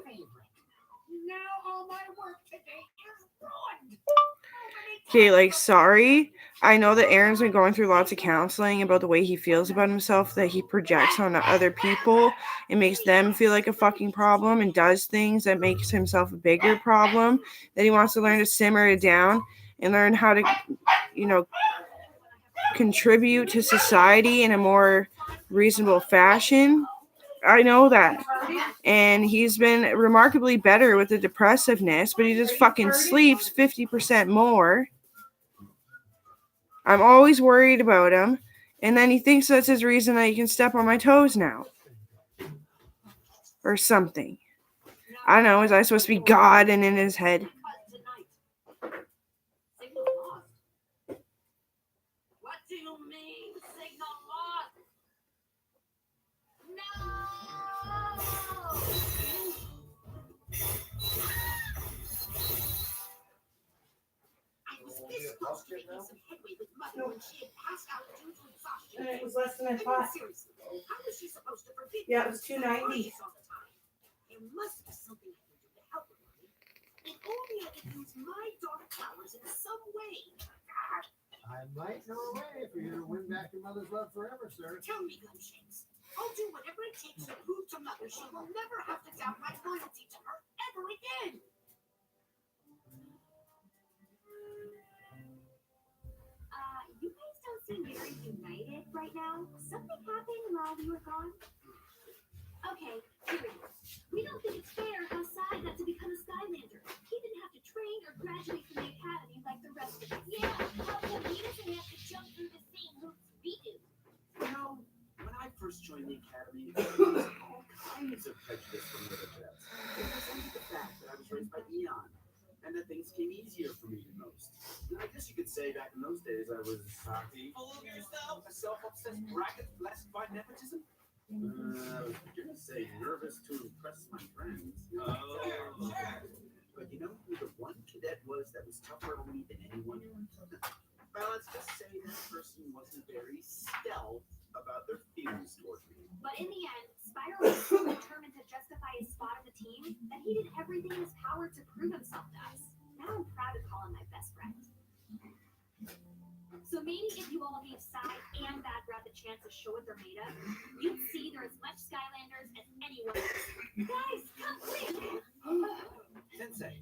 Speaker 2: favorite. Now all my work today is ruined.
Speaker 1: Okay, like, sorry. I know that Aaron's been going through lots of counseling about the way he feels about himself, that he projects onto other people and makes them feel like a fucking problem and does things that makes himself a bigger problem, that he wants to learn to simmer it down and learn how to, contribute to society in a more reasonable fashion. I know that. And he's been remarkably better with the depressiveness, but he just fucking sleeps 50% more. I'm always worried about him. And then he thinks that's his reason that he can step on my toes now. Or something. I don't know, is I supposed to be God and in his head?
Speaker 2: Signal lost. What do you mean, signal lost? No! I was this close to making some headway with Mother when she had passed out due to exhaustion.
Speaker 1: And it was less than I
Speaker 2: I mean,
Speaker 1: thought.
Speaker 2: seriously, how was she supposed to forbid
Speaker 1: Yeah, it was $2.90.
Speaker 2: all the time? There must be something I can do to help her, Mommy. If only I could use my dark powers in some way.
Speaker 7: I might know a way for you to win back your mother's love forever, sir.
Speaker 2: Tell me, Gumshanks. I'll do whatever it takes to prove to Mother she will never have to doubt my loyalty to her ever again. You guys don't seem very united right now. Something happened while we were gone? Okay, serious. We don't think it's fair how Sai got to become a Skylander. He didn't have to train or graduate from the academy like the rest of us. Yeah, how come he doesn't have to jump through the same hoops we do?
Speaker 4: When I first joined the academy, there was all kinds of prejudice from the other cadets. It resented the fact that I was raised by Eon, and that things came easier for me than most. I guess you could say back in those days I was cocky,
Speaker 6: Full of yourself?
Speaker 4: a self-obsessed bracket blessed by nepotism. I was gonna say nervous to impress my friends.
Speaker 6: Oh.
Speaker 4: But you know who the one cadet was that was tougher on me than anyone? Well, let's just say that person wasn't very stealth about their feelings towards me.
Speaker 2: But in the end, Spider was so determined to justify his spot on the team that he did everything in his power to prove himself to us. Now I'm proud to call him my best friend. So maybe if you all gave Sai and Bad Brad the chance to show what they're made of, you'd see they're as much Skylanders as anyone else. Guys, come quick!
Speaker 4: Sensei,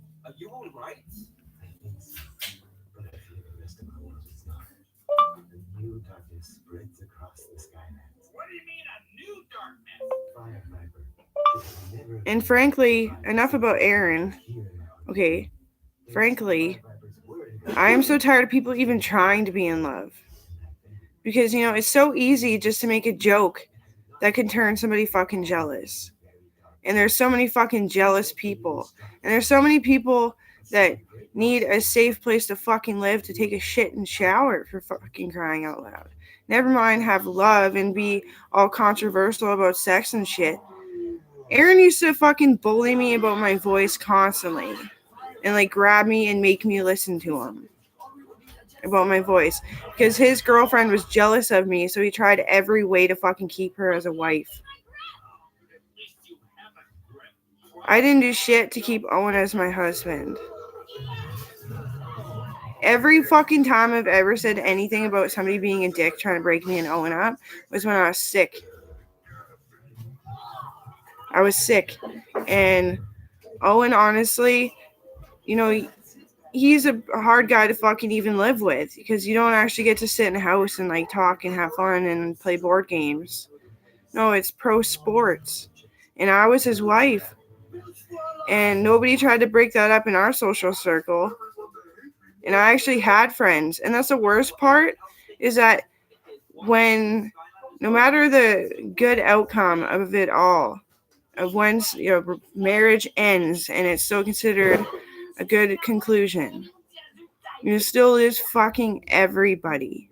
Speaker 1: And frankly, enough about Aaron. Okay, frankly, I am so tired of people even trying to be in love. Because, it's so easy just to make a joke that can turn somebody fucking jealous. And there's so many fucking jealous people. And there's so many people that need a safe place to fucking live, to take a shit and shower, for fucking crying out loud. Never mind have love and be all controversial about sex and shit. Aaron used to fucking bully me about my voice constantly. And like grab me and make me listen to him about my voice. Because his girlfriend was jealous of me, so he tried every way to fucking keep her as a wife. I didn't do shit to keep Owen as my husband. Every fucking time I've ever said anything about somebody being a dick trying to break me and Owen up was when I was sick. I was sick. And Owen, honestly, he's a hard guy to fucking even live with, because you don't actually get to sit in a house and like talk and have fun and play board games. No, it's pro sports. And I was his wife. And nobody tried to break that up in our social circle. And I actually had friends. And that's the worst part, is that when, no matter the good outcome of it all, of when marriage ends and it's still considered a good conclusion, you still lose fucking everybody.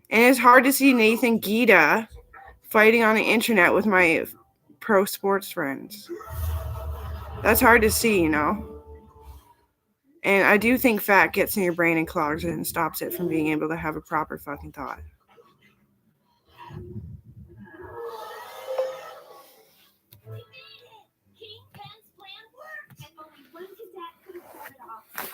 Speaker 1: And it's hard to see Nathan Gita fighting on the internet with my pro sports friends. That's hard to see, And I do think fat gets in your brain and clogs it and stops it from being able to have a proper fucking thought.